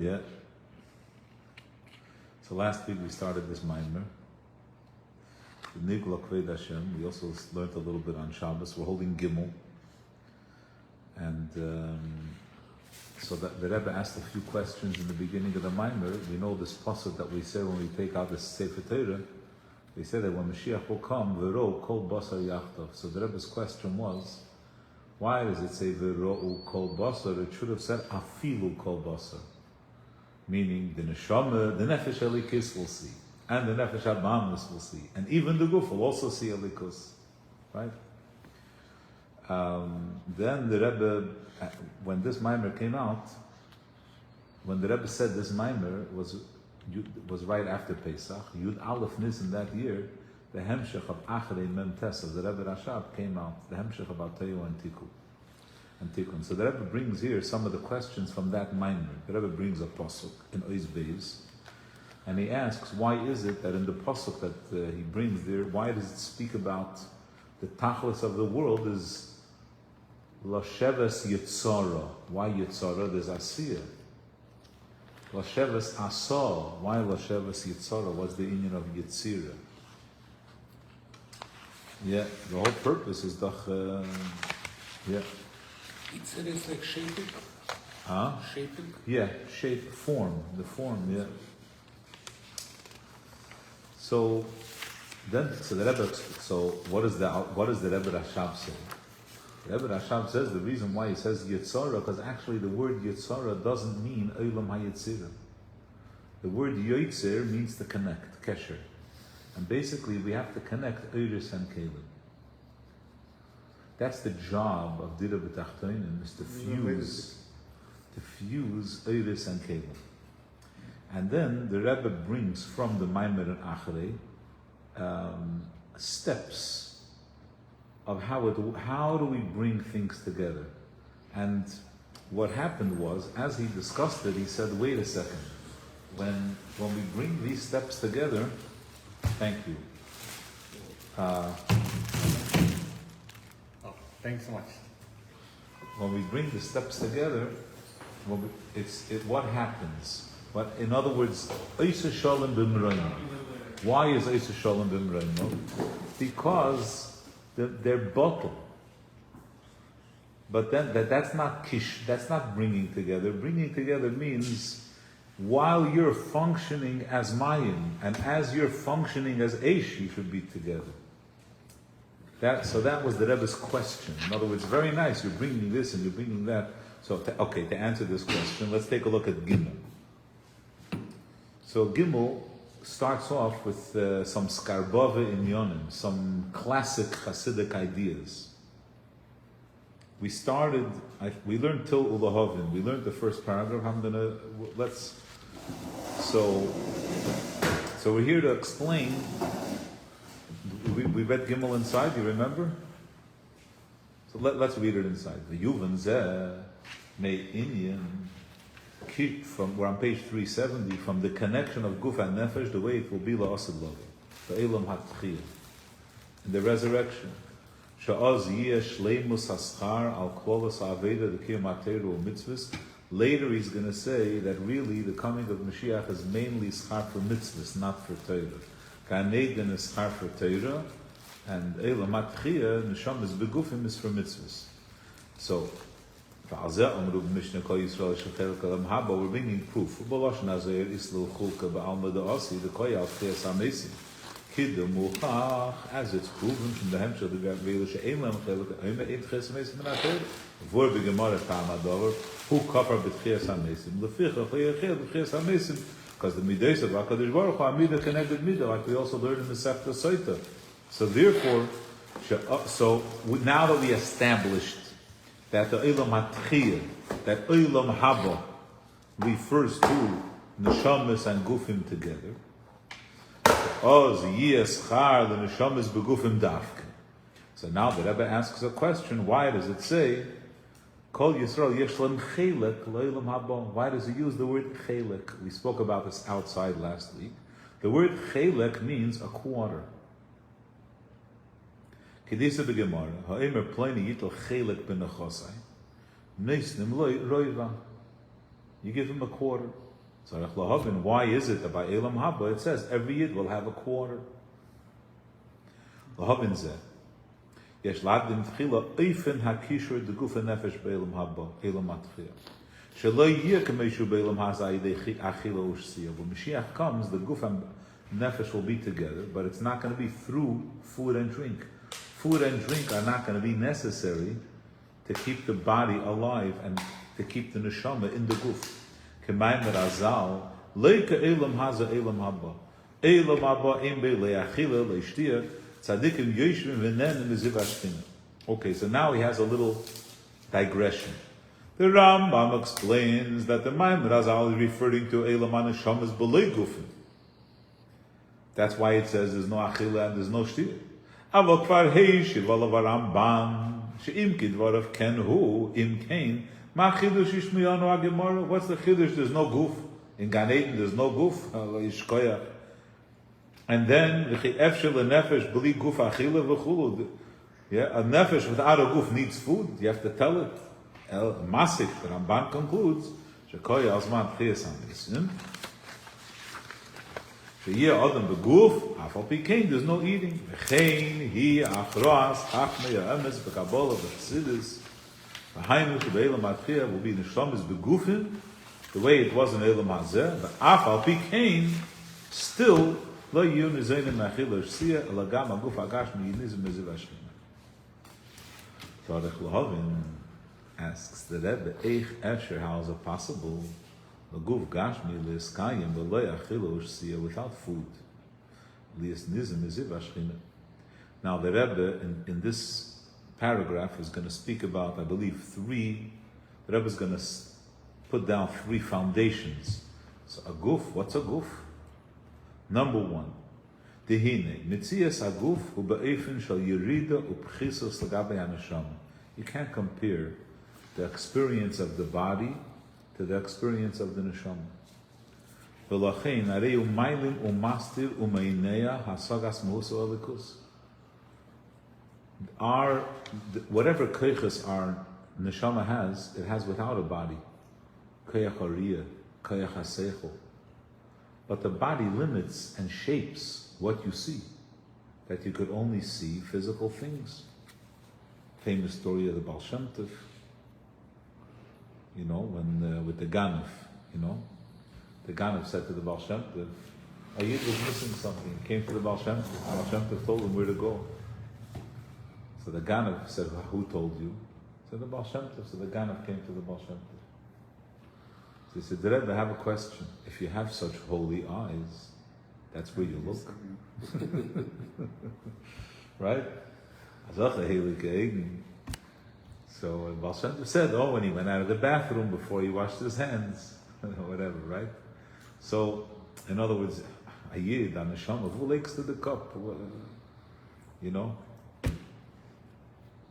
Yeah. So last week we started this maimer, venigloh kevod Hashem. We also learned a little bit on Shabbos. We're holding Gimel, and so that the Rebbe asked a few questions in the beginning of the maimer. We know this pasuk that we say when we take out the Sefer Torah. We say that when Moshiach will come, v'ro kol basar yachtov. So the Rebbe's question was, why does it say v'ro kol basar? It should have said afilu kol basar. Meaning the neshama, the nefesh elikis will see, and the nefesh abamis will see, and even the guf will also see elikus, right? Then the Rebbe, when this maimer came out, when the Rebbe said this maimer was right after Pesach, Yud Aleph Nisan that year, the hemshech of Achrei Mem Tes of the Rebbe Rashab came out, the hemshech about Teyo and Tikkun. So the Rebbe brings here some of the questions from that maimer. The Rebbe brings a pasuk in Ois Beis, and he asks, why is it that in the pasuk that he brings there, why does it speak about the tachlis of the world is Lasheves Yitzara? Why Yitzara? There's Asiyah. Lasheves Asah. Why Lasheves Yitzara? What's the union of Yitzira? Yeah, the whole purpose is yeah. Yitzira is like shaping? Huh? Shaping? Yeah, shape, form, the form, yeah. So the Rebbe, what does the Rebbe Rashab say? The Rebbe Rashab says the reason why he says Yitzara, because actually the word Yitzara doesn't mean Olam HaYitzira. The word Yoitzer means to connect, kesher. And basically we have to connect Eiris and Kelim. That's the job of Dira B'Tachtonim, is to fuse Eiris and Kelim. And then the Rebbe brings from the maimer and Achrei steps of how do we bring things together. And what happened was, as he discussed it, he said, wait a second, when we bring these steps together, thank you. Thanks so much. When we bring the steps together, what happens? But in other words, Eisa Shalom B'Mrayim. Why is Eisa Shalom B'Mrayim? Because they're bottled. But then that's not kish. That's not bringing together. Bringing together means while you're functioning as mayim and as you're functioning as eish, you should be together. So that was the Rebbe's question. In other words, very nice. You're bringing this and you're bringing that. So to answer this question, let's take a look at Gimel. So Gimel starts off with some skarbove inyonim, some classic chassidic ideas. We learned Til Ulahovin. We learned the first paragraph. So we're here to explain. We read Gimel inside, you remember? So let's read it inside. The Yuvan Zeh Mei Inyan. We're on page 370, from the connection of Guf and Nefesh, the way it will be la'asid lovi, the Elam HaTchiyah, in the resurrection. Sha'az yiyeh shleimus haschar al klolos ha'aveda, the kiyum ha'teru mitzvahs. Later he's going to say that really the coming of Moshiach is mainly schar for mitzvahs, not for Torah. Ka'aneden is schar for Torah, and Elam HaTchiyah, nesham is begufim, is for mitzvahs. So, we're bringing proof. As it's proven from the hemshech of the who cover because the midas of HaKadosh Baruch Hu are midah connected midah, like we also learned in the Sefta Soita. So therefore, now that we established that the Olam HaTchiyah, that Olam Haba refers to Neshamas and Gufim together. Oz Yiyeschar, the Neshamas begufim dafke. So now the Rebbe asks a question, why does it say, Kol Yisrael Yeshlem Chelek L'Olam Haba? Why does he use the word Chelek? We spoke about this outside last week. The word Chelek means a quarter. Kedisa b'Gemara, ha'emer pleni yitl chelek b'nechosai, neisnim loy roiva. You give him a quarter. So why is it that by Elam Haba it says every Yid will have a quarter? Lahavin zeh. Yesh ladin tchila eifen hakishur de gufa nefesh be'elam haba elam atchia. Shelo yir k'meishu be'elam hazai dechi achila ushsiya. When Moshiach comes, the gufa and nefesh will be together, but it's not going to be through food and drink. Food and drink are not going to be necessary to keep the body alive and to keep the neshama in the guf. Maimer azal leika elam haza elam haba elam haba im be leachila leishtia. Okay, so now he has a little digression. The Rambam explains that the maimer azal is referring to elam haneshama b'lei gufin. That's why it says there's no achila and there's no shtia. Avol kvar heishiv olav Rambam she'im kidvarav ken hu im kain ma chidush yishmiyanu hagemara. What's the chidush? There's no guf in Gan Eden. There's no guf. And then a nefesh without a guf needs food. You have to tell it. El Masik, the Ramban concludes, Shekoya Azman Chiyasam Nisim. Sheyeh Adam beguf, Afal Pikein, there's no eating. V'chein hi achroas hachmei ha'emes b'kabola v'chassidus. V'hainu shebe'elam ha'tchiyah will be neshamis begufin, the way it was in Elam Hazeh. V'afal Pikein, still lo yiyu nizayin ma'achila sh'siyah, elagam ha'guf ha'gashmi yinizim meziv ha'shchina. Tzarech Lahavin asks the Rebbe, Eich Esher, how is it possible? The guf gashmi li'eskayim b'lo yachila u'shsiyah, without food. Li'es nizim meziv ha'shchina. Now the Rebbe in this paragraph is going to speak about, I believe, the Rebbe is going to put down three foundations. So a guf, what's a guf? Number one, Dehine, Mitzias Aguf, hu be'efen shal yirida u'pchisos l'gabei haneshama. You can't compare the experience of the body to the experience of the neshama. V'lachein, arei u'maylim u'mastir u'meineya hasagas muhuso elikus. Whatever keiches our neshama has, it has without a body. Keiach hariyah, keiach haseichel. But the body limits and shapes what you see, that you could only see physical things. Famous story of the Baal Shem Tov, when with the Ganef, the Ganef said to the Baal Shem Tov, a Yid was missing something. He came to the Baal Shem Tov. The Baal Shem Tov told him where to go. So the Ganef said, who told you? Said the Baal Shem Tov. So the Ganef came to the Baal Shem Tov. So he said, Rebbe, I have a question. If you have such holy eyes, that's where you look. Right? So Baal Shem Tov said, when he went out of the bathroom before he washed his hands, whatever, right? So, in other words, a Yid, a neshama, who lakes to the cup?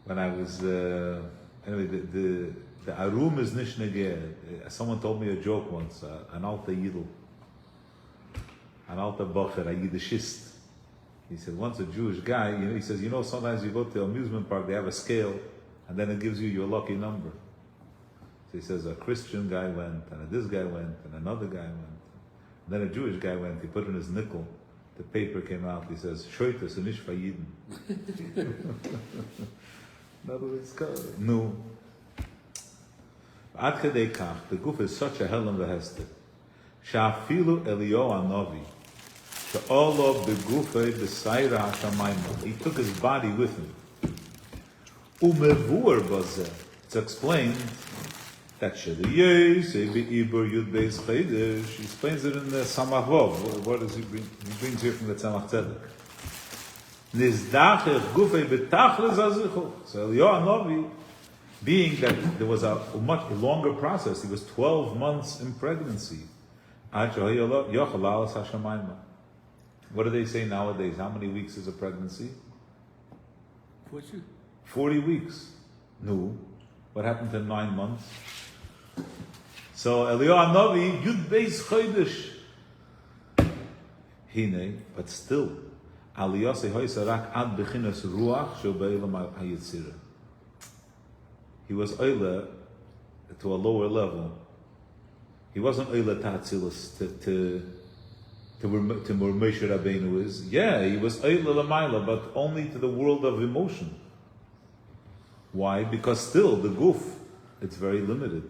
When I was, anyway, the arum is nishnege. Someone told me a joke once, an alta yidl, an alta bocher, a yiddishist. He said, once a Jewish guy, he says, sometimes you go to an amusement park, they have a scale, and then it gives you your lucky number. So he says, a Christian guy went, and this guy went, and another guy went. And then a Jewish guy went, he put in his nickel, the paper came out, he says, shoitas and ish vayidin. In other words, no. Ad kedei kach, the guf is such a helen v'hester. Sha'afilu Eliyahu Hanavi, she'olo begufei b'sayra hashamayim. He took his body with him. Umevur bazeh. It's explained that Shediyeh be'ibur yud beis chaydish. He explains it in the Samach Vov. What does he bring? He brings here from the Tzemach Tzedek. Nizdacheh gufei betachlis hazichol. So Eliyahu Hanavi, being that there was a much longer process, he was 12 months in pregnancy. What do they say nowadays? How many weeks is a pregnancy? 40 weeks. No. What happened to 9 months? So Eliyahu Hanavi, Yud Beis Chodesh. Hine, but still, Aliyasei Hoysarak ad bechinas ruach shel be'elam hayitzirah. He was oile to a lower level He wasn't Oila Tatzilus to where Moshe Rabbeinu is. Yeah, he was Oila Lamaila, but only to the world of emotion. Why? Because still the guf, it's very limited.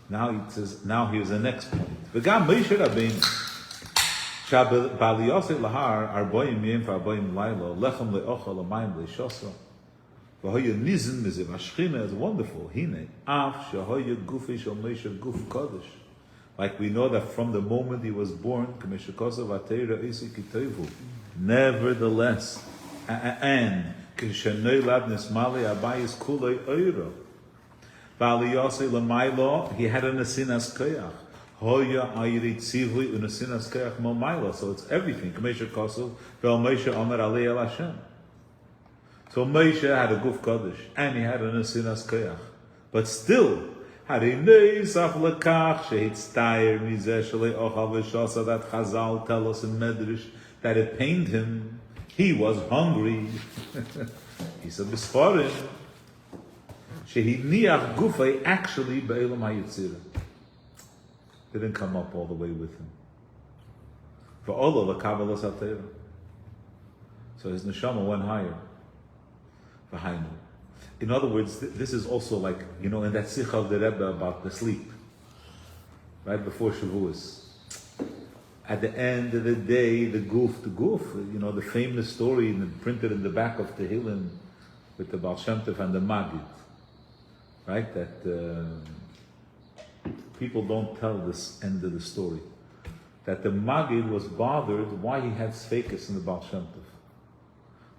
Now he says. Now here's the next point. V'gam Moshe Rabbeinu Shabbaliyosei lahar arboim yom v'arboim lailo lechem leochel l'mayim le'shosa v'hoya nizin miziv hashchina is wonderful. Hine af shehoya gufi shel Moshe guf kodesh. Like we know that from the moment he was born, k'meshikosav ateira isi kitovu. Nevertheless, and kishenei lad nismali abayis kulei oiro. Baliyosei l'maylo, he had an asinas koyach. Hoya ayri tzivui unasinas koyach mo maylo. So it's everything. K'meshikosav ve'al Moshe omer alei el Hashem. So Moshe had a guf kodesh, and he had an asinas koyach. But still, that Chazal tell us in Medrash that it pained him. He was hungry. He said, "Bisfarim shehiniach gufay actually be'elam hayitzira didn't come up all the way with him. For all of the Kabbalah Satira, so his neshama went higher. For Hainu. In other words, this is also like, in that sikha of the Rebbe about the sleep, right before Shavuos. At the end of the day, the guf, the famous story printed in the back of Tehillim with the Baal Shem Tov and the Magid, right? That people don't tell this end of the story. That the Magid was bothered why he had sfekas in the Baal Shem Tov.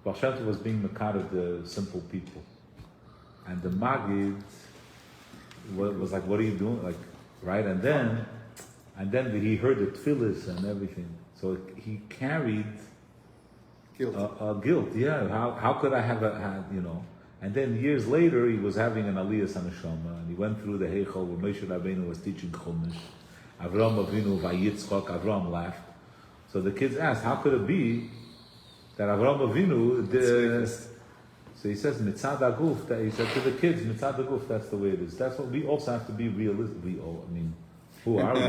Baal Shem Tov was being makar of the simple people. And the Magid was like, "What are you doing?" Like, right? And then he heard the tefillas and everything. So he carried guilt. Yeah, how could I have And then years later, he was having an aliyah saneshama, and he went through the heichal where Moshe Rabbeinu was teaching Chumash. Avram Avinu vayitzchok. Avram laughed. So the kids asked, "How could it be that Avram Avinu did?" So he says, "Mitzad aguf." He said to the kids, "Mitzad aguf." That's the way it is. That's what we also have to be realistic. Who are we?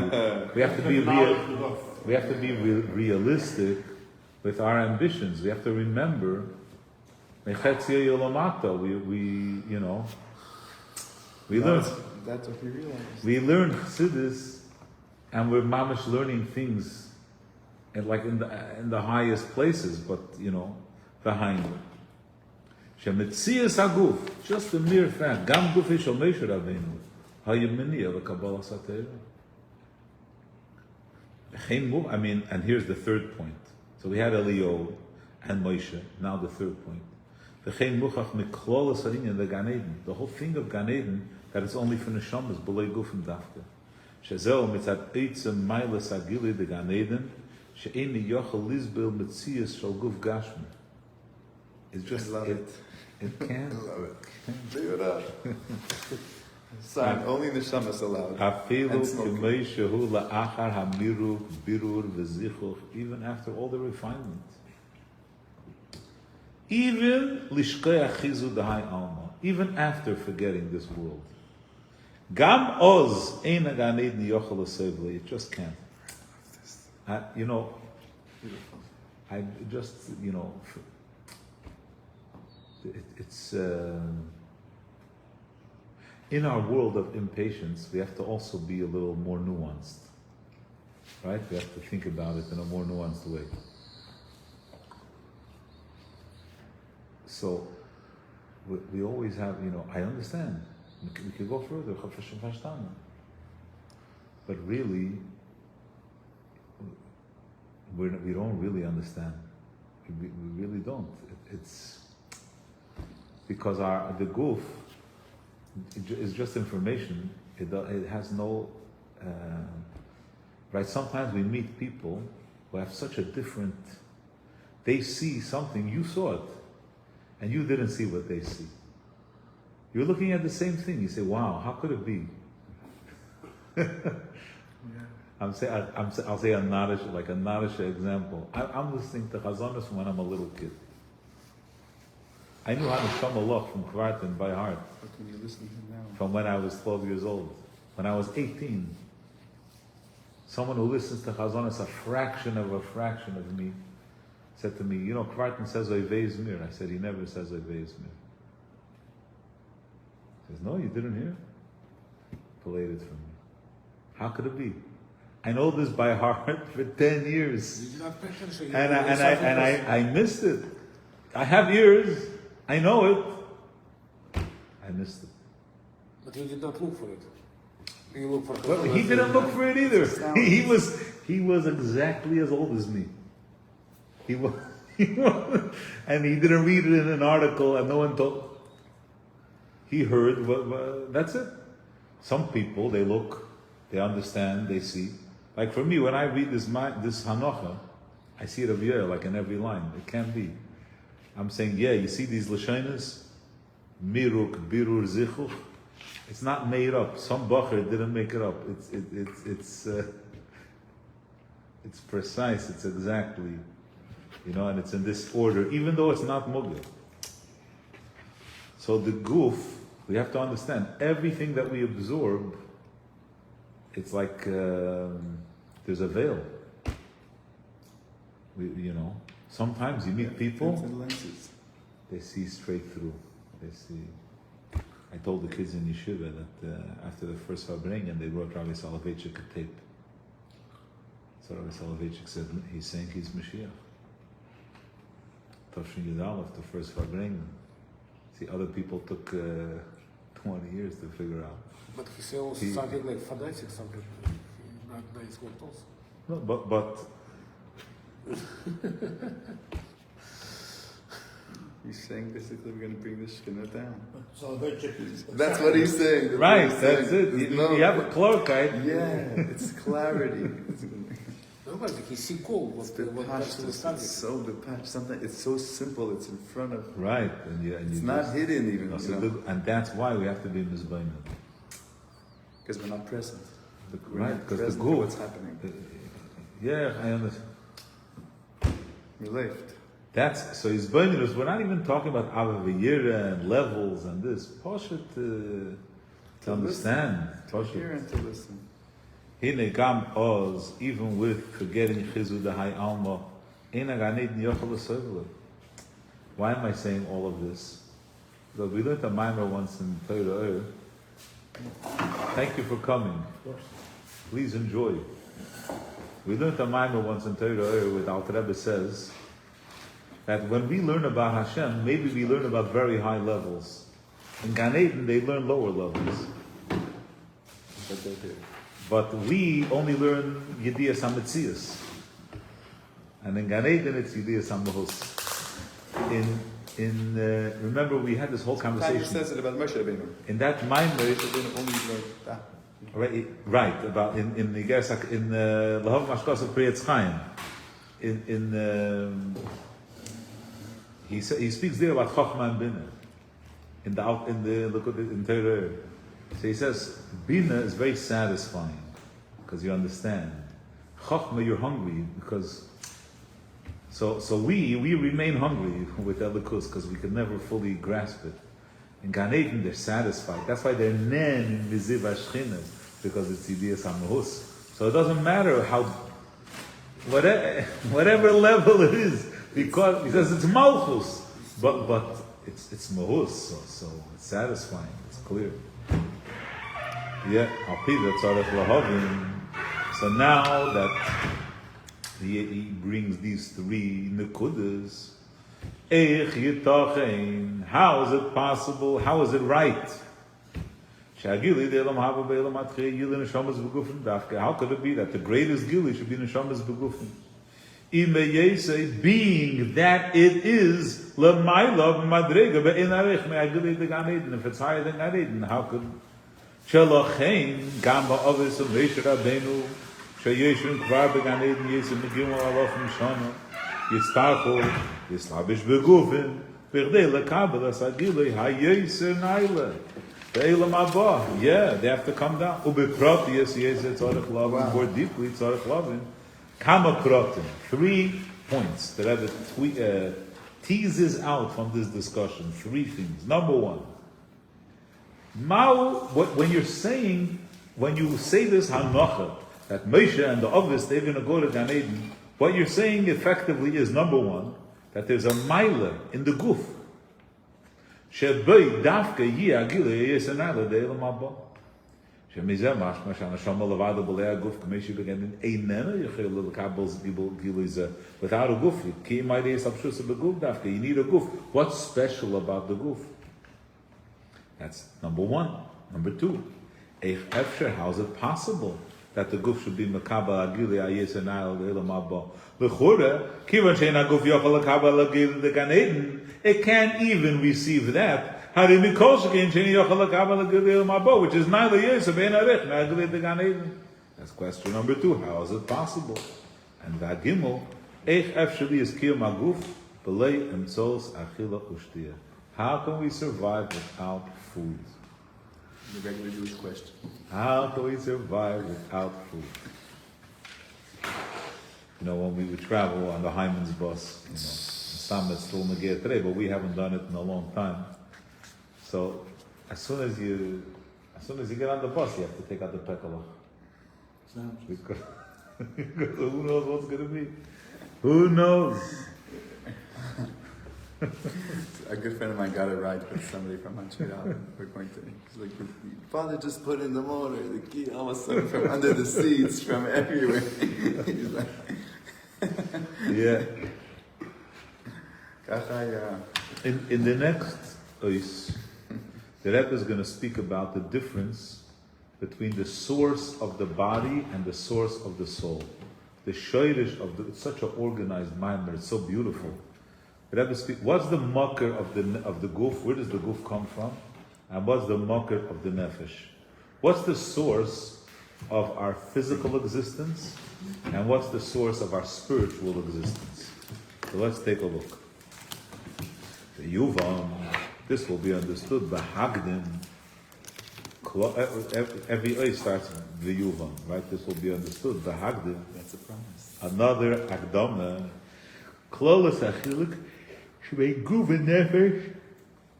We have to be real. We have to be realistic with our ambitions. We have to remember, we learn. That's what we realize. We learn chassidus, and we're mamish learning things, in the highest places. But behind it. Shemetzias haguf, just the mere fact. Gam gufi shel Moshe Rabbeinu hayeminiya lekabbalas hatera. And here's the third point. So we had Eliyahu and Moshe. Now the third point. V'chein muchach miklolas harinyan the Gan Eden. The whole thing of Gan Eden that it's only for neshamas b'lei gufim dafka. Shezeu mitzat eitzem mailas agili the Gan Eden she'eni yochel lizbel metzias shel guf gashmi. It's just it can't. I love it. Leave it up. Sign, only the shamas allowed. Even after all the refinement. Even lishkei the high alma. Even after forgetting this world. Gam oz ein Gan Eden yochel asevle. It just can't. I just it's in our world of impatience, we have to also be a little more nuanced, right? We have to think about it in a more nuanced way. So we always have, I understand. We could go further, but really, we don't really understand. We really don't. It's because the guf is just information. It has no right. Sometimes we meet people who have such a different. They see something, you saw it, and you didn't see what they see. You're looking at the same thing. You say, "Wow, how could it be?" I'll say a narish example. I'm listening to Chazanos when I'm a little kid. I knew how to shom Allah from Kvartin by heart. But when you listen to him now, from when I was 12 years old. When I was 18, someone who listens to Chazonis a fraction of me, said to me, you know, Kvartan says Oivei Zmir. I said, he never says Oivei Zmir. He says, no, you didn't hear? Played it for me. How could it be? I know this by heart for 10 years. You did not pay attention. And I missed it. I have ears. I know it. I missed it. But you did not look for it. You look for Well, he didn't look for it either. He was exactly as old as me. He was, and he didn't read it in an article, and no one told. He heard. That's it. Some people, they look, they understand, they see. Like for me, when I read this Hanocha, I see it of Yeh, like in every line. It can't be. I'm saying, yeah, you see these Lashonas? Miruk, Birur, Zichuch. It's not made up. Some Bacher didn't make it up. It's precise. It's exactly, and it's in this order, even though it's not Mugil. So the Guf, we have to understand, everything that we absorb, it's like there's a veil. Sometimes you meet people, they see straight through. They see. I told the kids in Yeshiva that after the first Farbrengen, they wrote Rabbi Soloveitchik a tape. So Rabbi Soloveitchik said, he's saying he's Moshiach. Tafshin Yudalef, the first Farbrengen. See, other people took 20 years to figure out. But he said also something like Fadaisik, something not nice word also. No, but He's saying basically we're going to bring the Shekhinah down. So That's what he's saying. right, that's it. You have a clarkite. Yeah, it's clarity. No, but he see cool. It's so detached. Sometimes it's so simple. It's in front of. Right, and It's not hidden even. And that's why we have to be mizbainim. Because we're not present. Right, because the go. Guf. What's happening? Yeah, I understand. We left. So his baininus. We're not even talking about avaviyira and levels and this. Poshet to understand. To hear and to listen. Hine gam oz, even with forgetting chizud the high alma, ena ganed niyochel l'soivle. Why am I saying all of this? Because we learned a maimer once in Torah. Thank you for coming. Please enjoy. We learned a maimer once in Torah with Alter Rebbe says that when we learn about Hashem, maybe we learn about very high levels. In Gan Eden, they learn lower levels. But we only learn Yediyas HaMetzias. And in Gan Eden, it's Yediyas HaMahus. Remember, we had this whole conversation. He says it about Moshe Rabbeinu. In that maimer, only learn that. right, about in Lahav Mashkos of Priyatz Chaim. He speaks there about Chochmah and Bina. In Torah. So he says, Bina is very satisfying because you understand. Chochmah, you're hungry because. So we remain hungry with Elikus because we can never fully grasp it. In Gan Eden, they're satisfied. That's why they're nen miziv hashchinas, because it's Yidiyas HaMahus. So it doesn't matter how, whatever level it is, because it's Malchus, but it's Mahus, so it's satisfying. It's clear. Yeah, Alpida Tzarech Lahavim. So now that he brings these three nekudas, Eich Yitachein, how is it possible? How is it right? How could it be that the greatest gili should be neshamas begufin? Being that it is l'maylav madrega be'inarech me'agili de Gan Eden. If it's higher than Gan Eden, how could Shalachein gamba others of Moshe Rabbeinu sheyeshun kvar be'Gan Eden yesem megimel alofim shana yitztarchu yislabish begufin b'rdei lekabel as agili hayeser naila be'elam abba. Yeah, they have to come down. Ubeprati yes yeser tzarech lavin, more deeply tzarech lavin. Kama protim. 3 points that Rebbe teases out from this discussion. 3 things. Number 1. When you say this hanocha, that Moshe and the others, they're going to go to Gan Eden. What you're saying effectively is, number one, that there's a maimer in the guf. Shebei dafke yi agile yesenala de elam haba. Shemizeh mashma shanashama levada b'lei aguf k'meishi began in einena yechel l'kabel gilize. Without a guf, ki ma'idei sabshusa beguf dafke. You need a guf. What's special about the guf? That's number one. Number two, how is it possible that the guf should be makabel agile yesenala de elam haba? L'chure kivan shein aguf yochel l'kabel agile de Gan Eden. It can't even receive that. Which is neither yes or That's question number two. How is it possible? And Vagimel, is how can we survive without food? The regular Jewish question. How can we survive without food? You know, when we would travel on the Hyman's bus, you know, some it's still Nagir today, but we haven't done it in a long time. So as soon as you get on the bus, you have to take out the pekalach. Because who knows what's going to be? Who knows? A good friend of mine got a ride with somebody from Montreal. We're going to. He's like, "Father, just put in the motor. The key all of a sudden from under the seats, from everywhere." He's like, yeah. Yeah. In the next ois, the Rebbe is going to speak about the difference between the source of the body and the source of the soul. The shoyrish of it's such an organized maimer. It's so beautiful. The Rebbe speaks. What's the makar of the guf? Where does the guf come from? And what's the makar of the nefesh? What's the source of our physical existence? And what's the source of our spiritual existence? So let's take a look. The Yuvam, this will be understood by Hagdim. Every A starts with the Yuvam, right? This will be understood by Hagdim. That's a promise. Another Agdama. Klolas Achilik, Shvei Guva Nefesh,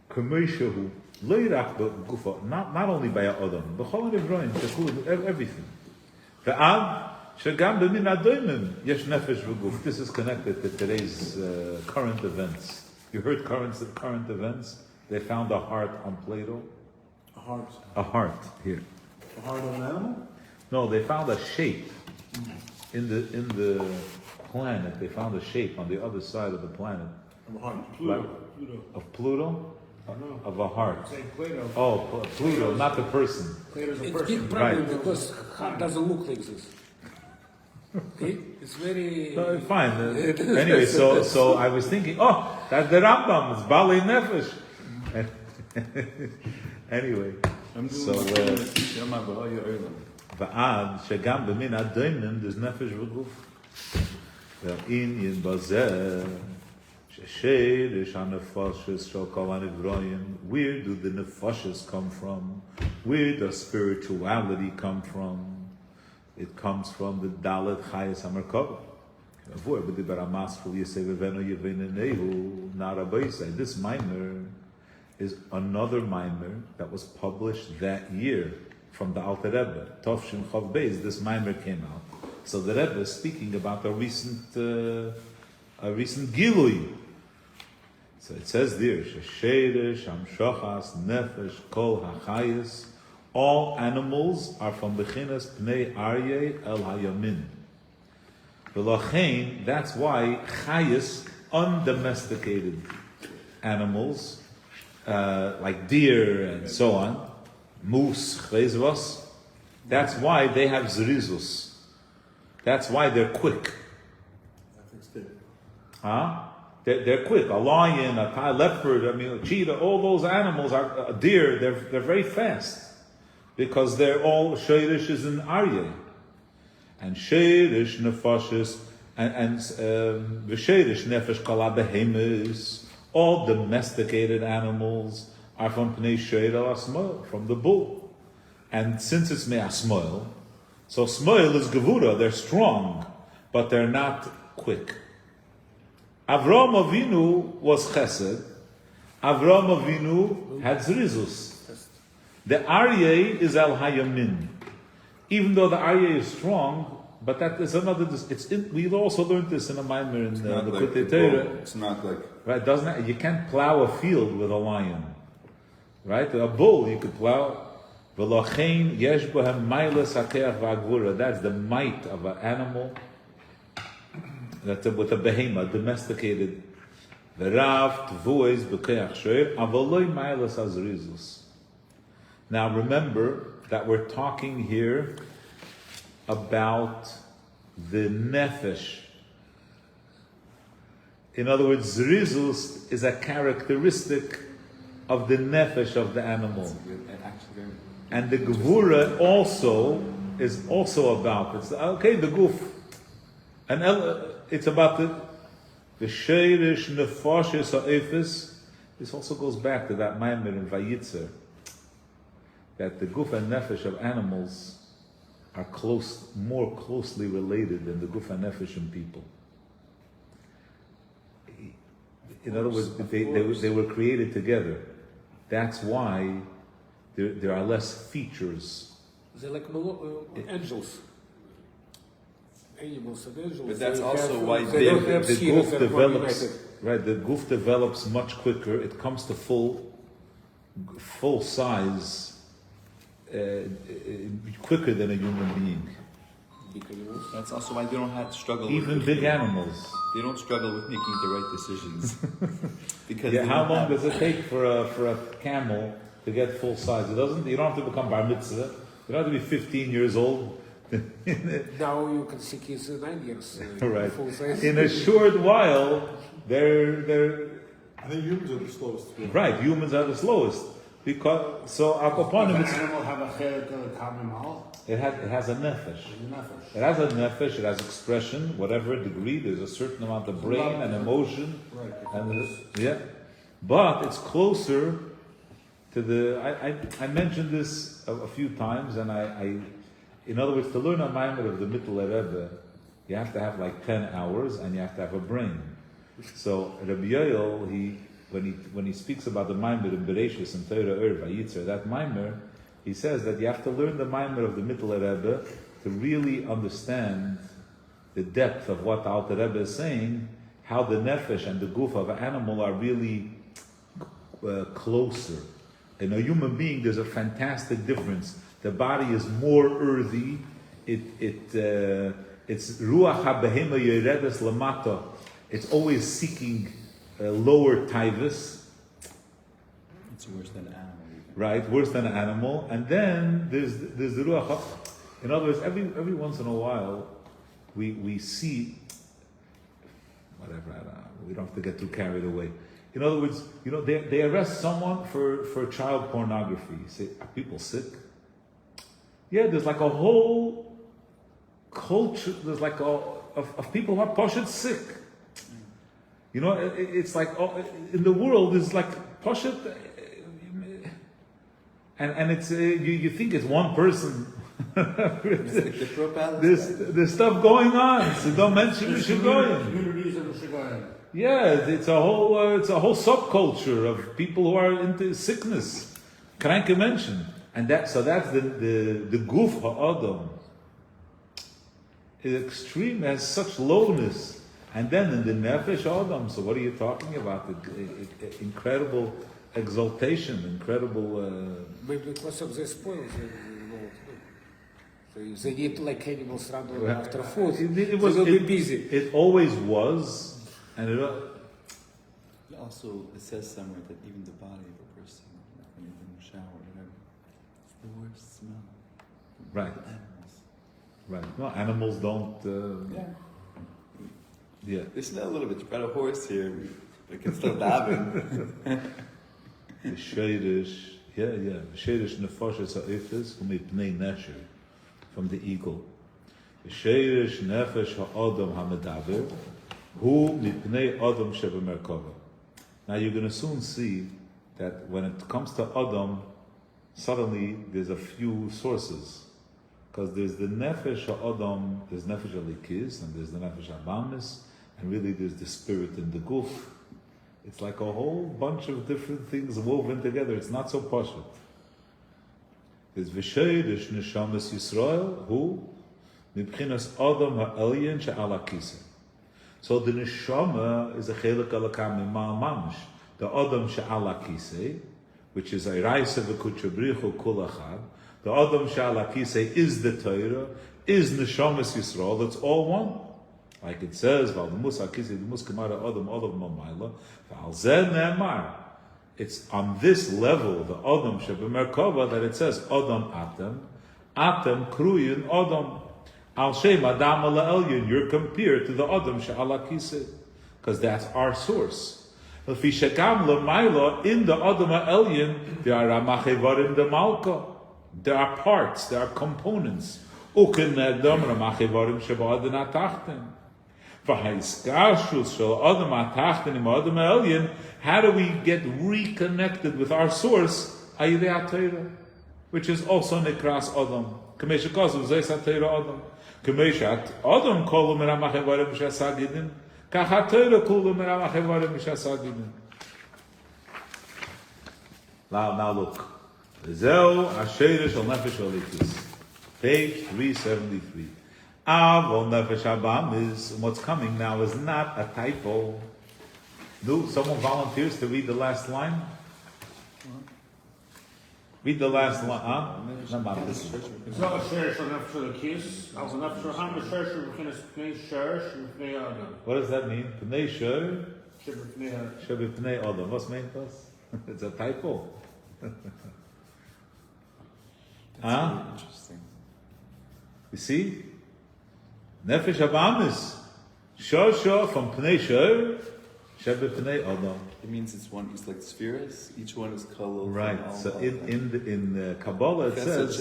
Kameshahu. Leirach Gufa, not only by Adam, but Chol Nevroim, everything. The Ad, Shagam B'min Adoimim, Yesh Nefesh V'Guf. This is connected to today's current events. You heard current events? They found a heart on Plato. A heart. A heart here. A heart of an animal? No, they found a shape in the planet. They found a shape on the other side of the planet. Of a heart. Pluto. Pluto. Of Pluto? No. Of a heart. Say Plato. Oh, Pluto, not the person. Plato's a It's person. big problem Right. because heart doesn't look like this. Okay? It's very... Fine. Anyway, so I was thinking, that's the Rambam. It's Bali Nefesh. Anyway, so Va'ad Shagam B'min Adoimim, there's Nefesh V'Guf. Ve'inyin Bazeh Shesherish HaNefashis Shal Kol HaNivroyim. Where do the Nefashis come from? Where does spirituality come from? It comes from the Dalet Chayes HaMerkava. This maimer is another maimer that was published that year from the Alter Rebbe. Tovshin Chav Beis, this maimer came out. So the Rebbe is speaking about a recent gilui. So it says there, Shesherish, Hamshachas, Nefesh, Kol HaChayes. All animals are from Bechinas Pnei Aryeh El Hayamin. V'lachein, that's why Chayes, undomesticated animals, like deer and so on, moose, chvezvos, that's why they have zrizus. That's why they're quick. They're quick. A lion, a leopard, a cheetah, all those animals are a deer. They're very fast because they're all sheirish is in Aryeh, and sheirish nefashis and sheirish nefesh kala behemis. All domesticated animals are from Pnei Sheir al Asmoil, from the bull, and since it's me'asmoil, so smoil is gevura. They're strong, but they're not quick. Avram Avinu was chesed. Avram Avinu had zrizus. The Aryeh is al hayamin. even though the Arya is strong, but that is another. We also learned this in a maimer in the like Kutei Torah. It's not like Right? Doesn't you can't plow a field with a lion, right? A bull you could plow. V'lochein yesh bohem mailas hakeach v'agvura. That's the might of an animal. That's with a behemoth, domesticated. V'rav tvuos b'keach shoyer avoloi mailas azrizus. Now remember that we're talking here about the nefesh. In other words, zrizus is a characteristic of the nefesh of the animal. And the gevura also is also about, it's okay, the guf. And it's about the sheirish nefashis ha'efis. This also goes back to that maimer in Vayitzer, that the guf and nefesh of animals are more closely related than the guf and nefesh in people. In other words, they were created together. That's why there are less features. They're like angels. Animals and angels. But that's also why why they don't have the spheres goof that are develops. united. Right, the goof develops much quicker. It comes to full size quicker than a human being. that's also why they don't have to struggle. Even big animals. They don't struggle with making the right decisions because How long does it take for a camel to get full size? You don't have to become bar mitzvah. You don't have to be 15 years old. Now you can see kids 9 years. Right. Full size. In a short while, they're I think humans are the slowest. right. Humans are the slowest because upon Does it's an animal have a chelik common mal? it has a nefesh. It has a nefesh. It has expression, whatever degree. There's a certain amount of brain and emotion, Right. but it's closer to the. I mentioned this a few times, and I in other words, to learn a maimer of the Mittel Rebbe, you have to have like 10 hours, and you have to have a brain. So Rabbi Yoel, when he speaks about the maimer in Bereshis and Torah Vayitzer, that maimer, he says that you have to learn the maimer of the Mittel Rebbe to really understand the depth of what the Alter Rebbe is saying, how the nefesh and the guf of an animal are really closer. In a human being, there's a fantastic difference. The body is more earthy. It's ruach habehema yeredes lamata. It's always seeking lower taivas. it's worse than an animal. Right, worse than an animal. And then there's the ruach. In other words, every once in a while, we see whatever. We don't have to get too carried away. In other words, they arrest someone for child pornography. You say, are people sick? Yeah, there's like a whole culture. There's like of people who are poshut sick. It's like in the world there's like poshut, and it's you think it's one person. There's stuff going on. So don't mention Mishigoyim. Yeah, it's a whole subculture of people who are into sickness. Kranke mention. And that's the guf ha'adam. It's extreme, has such lowness. And then in the nefesh adam, so what are you talking about? The incredible exaltation, incredible... Maybe because of the spoils. So they eat like animals random after food. It will be busy. It always was. And it says somewhere that even the body of a person, when you're in the shower or whatever, it's the worst smell. Right. Animals. Right. No, animals don't. Yeah. They smell a little bit. You got a horse here. They can still daven. The sheirish, the sheirish nefashis ha'efes umipnei nesher, from the eagle. The sheirish nefesh ha'adam ha'medaber hu mipnei adam shebemerkava. Now you're going to soon see that when it comes to Adam, suddenly there's a few sources. Because there's the nefesh ha'adam, there's nefesh alikis, and there's the nefesh abamis, and really there's the spirit in the guf. It's like a whole bunch of different things woven together. It's not so pashut. is v'sheidish neshamas Yisrael hu mibchinas Adam ha'elyon she'ala kisei. So the neshama is a chelik alakam imal mamish. The Adam she'ala kisei, which is Ayraisa v'kutsha brichu kul achad. The Adam she'ala kisei is the Torah, is neshamas Yisrael. It's all one. Like it says, Val Mus HaKisei Mus Kamara Adam Adam Maimer Val Zeh Ne'emar. It's on this level, the Adam Shebemerkava, that it says Adam Atem Kruyin Adam Al Shem Adam Ala Elyon. You're compared to the Adam She'ala Kisei, because that's our source. Lefi Shekam L'Maila, in the Adam Elyon, there are Ramachevarim de Malka. There are parts, there are components. Uken Nedam Ramachevarim Sheba Adon Atachten. How do we get reconnected with our source? Which is also Nikras Adam. Now look. Page 373. Is what's coming now is not a typo. Do someone volunteers to read the last line? Read the last line. Not this one. What does that mean? Pnei shor shebipnei adam. What's meant us? It's a typo. That's really interesting. You see? Nefesh Abamis, Shor from Pnei Shor, Shebe Pnei Adam. It means it's one. It's like spheres. Each one is colored. Right. So in the Kabbalah it says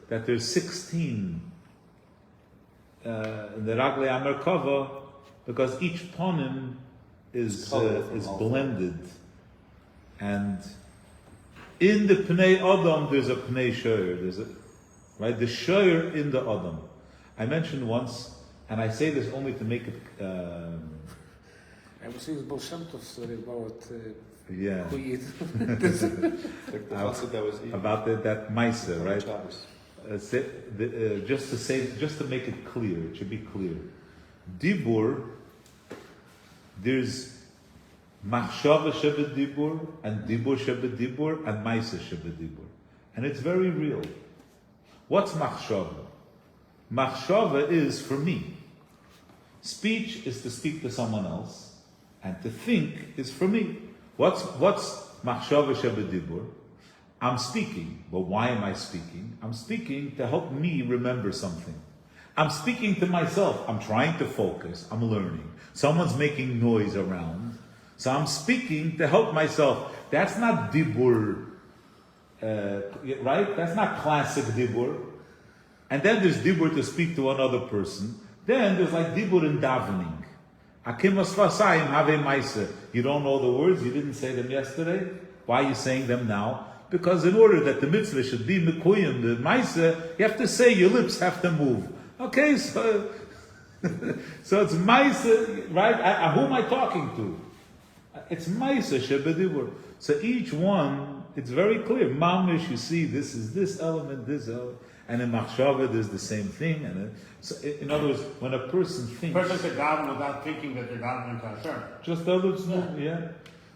that there's 16 in the Raglei Amerkava, because each ponim is blended, and in the Pnei Adam there's a Pnei Shor. There's the Shor in the Adam. I mentioned once. And I say this only to make it. I was seeing Baal Shem Tov story about yeah. That about that maimer, right? Just to make it clear, it should be clear. Dibur, there's machshava shebe dibur and dibur shebe dibur and maimer shebe dibur, and it's very real. What's machshava? Machshava is for me. Speech is to speak to someone else, and to think is for me. What's machshava shebe dibur? I'm speaking, but why am I speaking? I'm speaking to help me remember something. I'm speaking to myself. I'm trying to focus. I'm learning. Someone's making noise around, so I'm speaking to help myself. That's not dibur, right? That's not classic dibur. And then there's dibur to speak to another person. Then there's like dibur in davening. Akimas fasayim have maiser. You don't know the words, you didn't say them yesterday. Why are you saying them now? Because in order that the mitzvah should be mekuyim, the maiser, you have to say, your lips have to move. Okay, so it's maiser, right? Who am I talking to? It's maiser shebedibur. So each one, it's very clear. Mamish, you see, this is this element, this element. And in machshava, there's the same thing. And so in other words, when a person thinks, person could daven without thinking that they're davening to Hashem. Just the lips, yeah.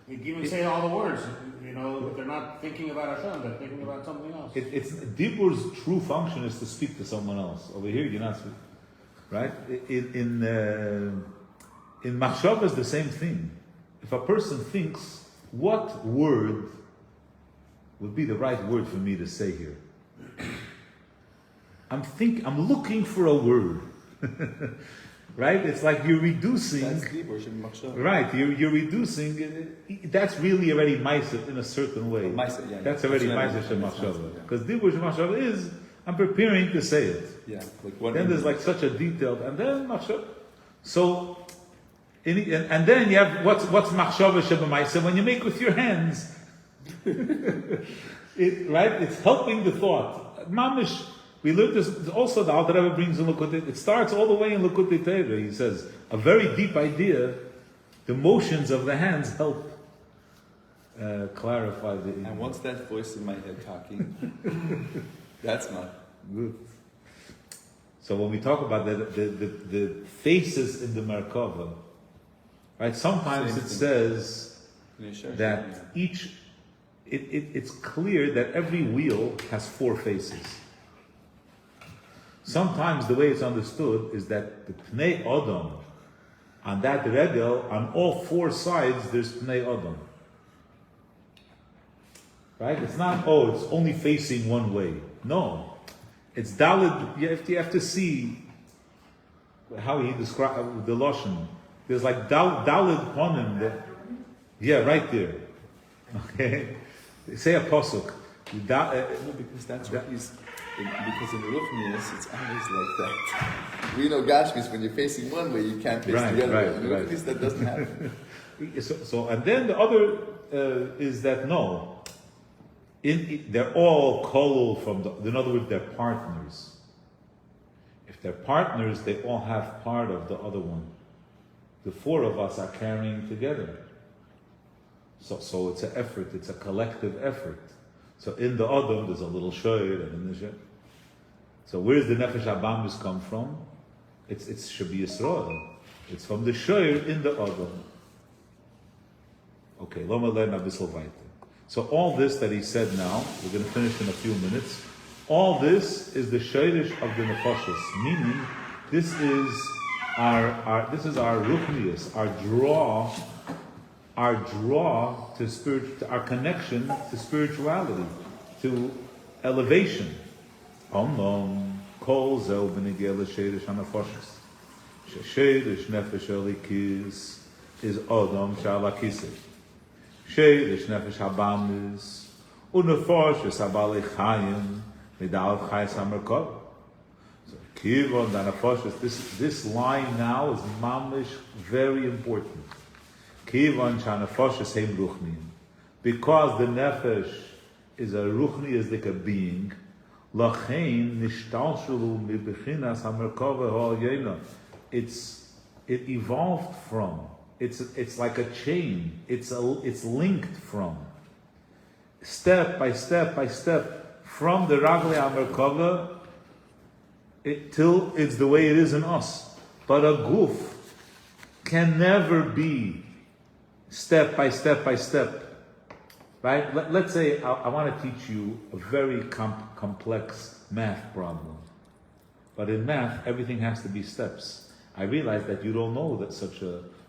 They even say all the words, but they're not thinking about Hashem. They're thinking about something else. It's Dibur's true function is to speak to someone else. Over here, you're not speaking, right? In machshava is the same thing. If a person thinks, what word would be the right word for me to say here? I'm looking for a word, right? It's like you're reducing. That's dibur, right? You're reducing. That's really already maiser in a certain way. That's already maiser shemachshava. Because dibur shemachshava is I'm preparing to say it. Yeah. Then there's like such a detailed, and then machshava. So, and then you have what's machshava shemaiser when you make with your hands. Right? It's helping the thought. Mamish. We learned this also. The Alter Rebbe brings in Likutei. It starts all the way in Likutei Torah. He says a very deep idea. The motions of the hands help clarify the. And what's that voice in my head talking? That's not Good. So when we talk about the faces in the Merkava, right? Sometimes Same it thing. says Sure. that it's clear that every wheel has four faces. Sometimes the way it's understood is that the Pnei Adam, on that regel, on all four sides, there's Pnei Adam. Right? It's not, it's only facing one way. No. It's Daled, you have to see how he described the Lashon. There's like Daled Ponim. Right there. Okay? Say a pasuk. Because that's what he's. Because in Ruchnius, it's always like that. We know Gashmis, when you're facing one way, you can't face the other way. In Ruchnius, that doesn't happen. So, and then the other is that no. They're all kolul from in other words, they're partners. If they're partners, they all have part of the other one. The four of us are carrying together. So it's an effort, it's a collective effort. So in the Adam, there's a little shoyer, and in the shoyer. So where does the Nefesh Abamis come from? It's Shabi Yisrael. It's from the shoyer in the Adam. Okay, Loma Lerna Bissel Weiter. So all this that he said now, we're going to finish in a few minutes. All this is the shayrish of the nefashos, meaning this is our ruchnius, our draw to spirit, our connection to spirituality, to elevation. Kol zel venigloh shayrish hanefashos. Shayrish nefesh elikis is Adam shalakisei. Shayrish nefesh habamis unefashos habalei chayim midal chayis hamerkov. So kevod and nefashos. This line now is mamish very important. Kevod shanefashos heim ruchniim, because the nefesh is a ruchni, is like a being. Lachein nishtalshulu mibechinas hamerkov ha'alyena. It evolved from. It's like a chain. It's linked from. Step by step by step, from the Raglei HaMerkava till it's the way it is in us. But a guf can never be step by step by step. Right? Let's say I want to teach you a very complex math problem. But in math, everything has to be steps. I realize that you don't know that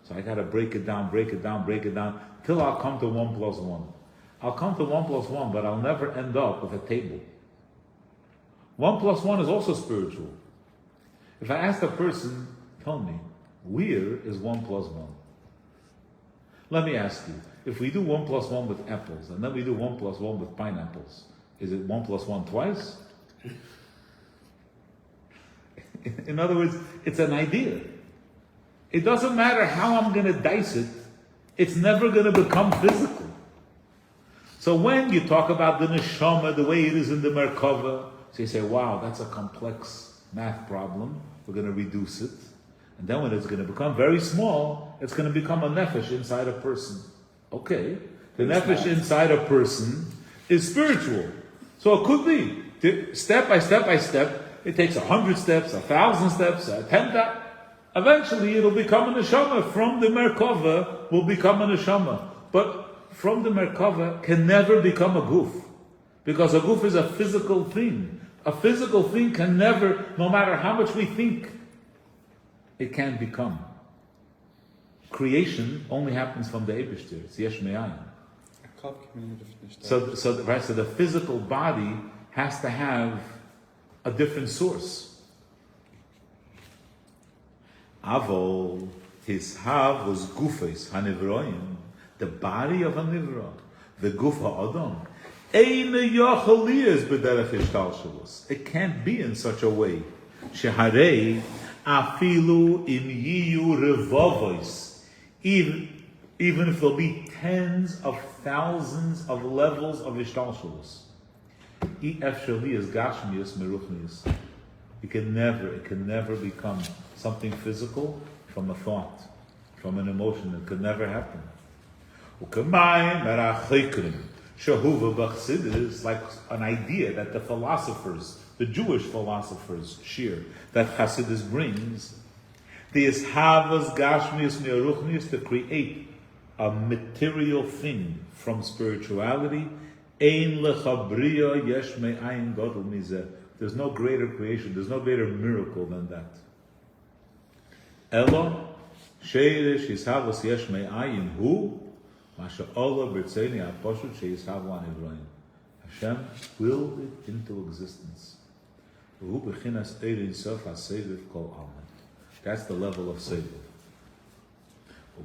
so I got to break it down, till I'll come to 1 plus 1. I'll come to 1 plus 1, but I'll never end up with a table. 1 plus 1 is also spiritual. If I ask a person, tell me, where is 1 plus 1? Let me ask you, if we do 1 plus 1 with apples, and then we do 1 plus 1 with pineapples, is it 1 plus 1 twice? In other words, it's an idea. It doesn't matter how I'm going to dice it, it's never going to become physical. So when you talk about the neshama, the way it is in the Merkava, so you say, wow, that's a complex math problem, we're going to reduce it. And then when it's going to become very small, it's going to become a nefesh inside a person. Okay, the nefesh inside a person is spiritual. So it could be, step by step by step, it takes 100 steps, 1,000 steps, 10,000. Eventually it'll become a neshama. From the Merkava will become a neshama. But from the Merkava can never become a guf. Because a guf is a physical thing. A physical thing can never, no matter how much we think, it can't become. Creation only happens from the Eibishter. It's yesh me'ayin. So the physical body has to have a different source. Avol, his hav was gufes hanivroim, the body of a nivra, the guf ha'adam. Eine yachaliyas b'derech ishtalshalos. It can't be in such a way. Sheharei afilu im yiyu revavos. Even if there'll be tens of thousands of levels of ishtalshalos. Ef shaliyas gashmius meruchnius. It can never become something physical from a thought, from an emotion. It could never happen. Shehuva b'chassidus, like an idea that the philosophers, the Jewish philosophers, share, that Chassidus brings, the ishavas gashmius ne'aruchnius, to create a material thing from spirituality. Ein lechabriya yesh me'ayin gadol mizeh. There's no greater creation, there's no greater miracle than that. Elo sheirish ishavas yesh me'ayin hu masha Allah b'rtzeni ha'poshut she'ishavu anivroim. Hashem willed it into existence. Hu b'chinas eirin sof ha'seviv kol alman. That's the level of seviv.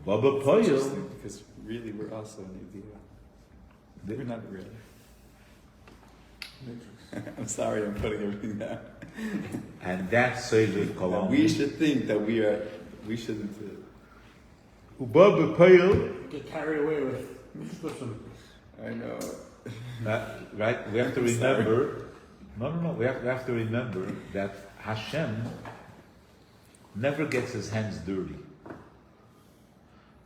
Ubaba poyel. Interesting, because really we're also an idea. We're not really. I'm sorry, I'm putting everything down. And that's seviv kol alman. We should think that we shouldn't do it. Ubaba poyel. Get carried away with some. I know. Right? We have to remember. No. We have to remember that Hashem never gets his hands dirty.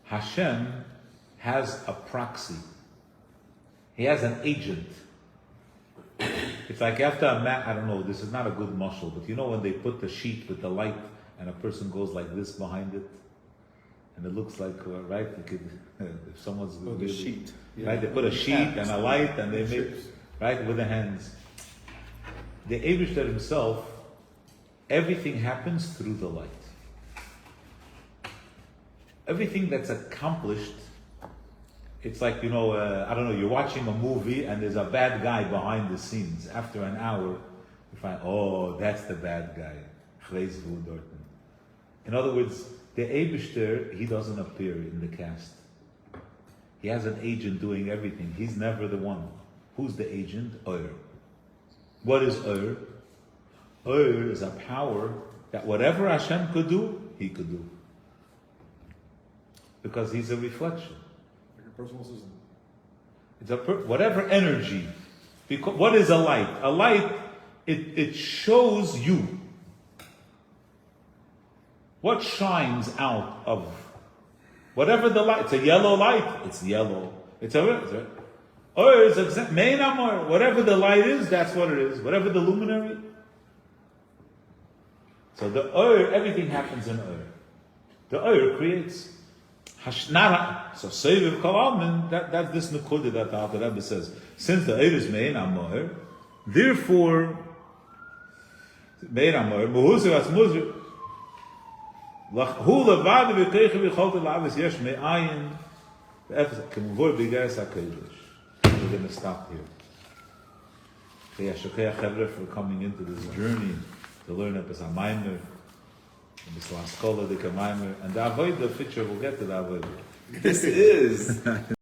Hashem has a proxy. He has an agent. It's like after a man, I don't know, this is not a good mashal, but you know when they put the sheet with the light and a person goes like this behind it? And it looks like, right? You could, if someone's... the sheet. Right? They put a sheet and a light and they make... Right? With the hands. The Eibishter himself, everything happens through the light. Everything that's accomplished, it's like, I don't know, you're watching a movie and there's a bad guy behind the scenes. After an hour, you find, oh, that's the bad guy. In other words, the Eibishter, he doesn't appear in the cast. He has an agent doing everything. He's never the one. Who's the agent? Oyer. What is Oyer? Oyer is a power that whatever Hashem could do, he could do. Because he's a reflection. Like a personal assistant. It's whatever energy. Because what is a light? A light, it shows you. What shines out of whatever the light? It's a yellow light. It's yellow. Or it's maimer. Whatever the light is, that's what it is. Whatever the luminary. So the everything happens in The creates. So Seviv Kalalman, that's this Nekuda that the Rebbe says. Since the is maimer, therefore maimer, Muhusu as Muzir. We're going to stop here. For coming into this journey to learn up as a maimer, and this last scholar, the maimer, and the avoid the picture. We'll get to the avoid. This is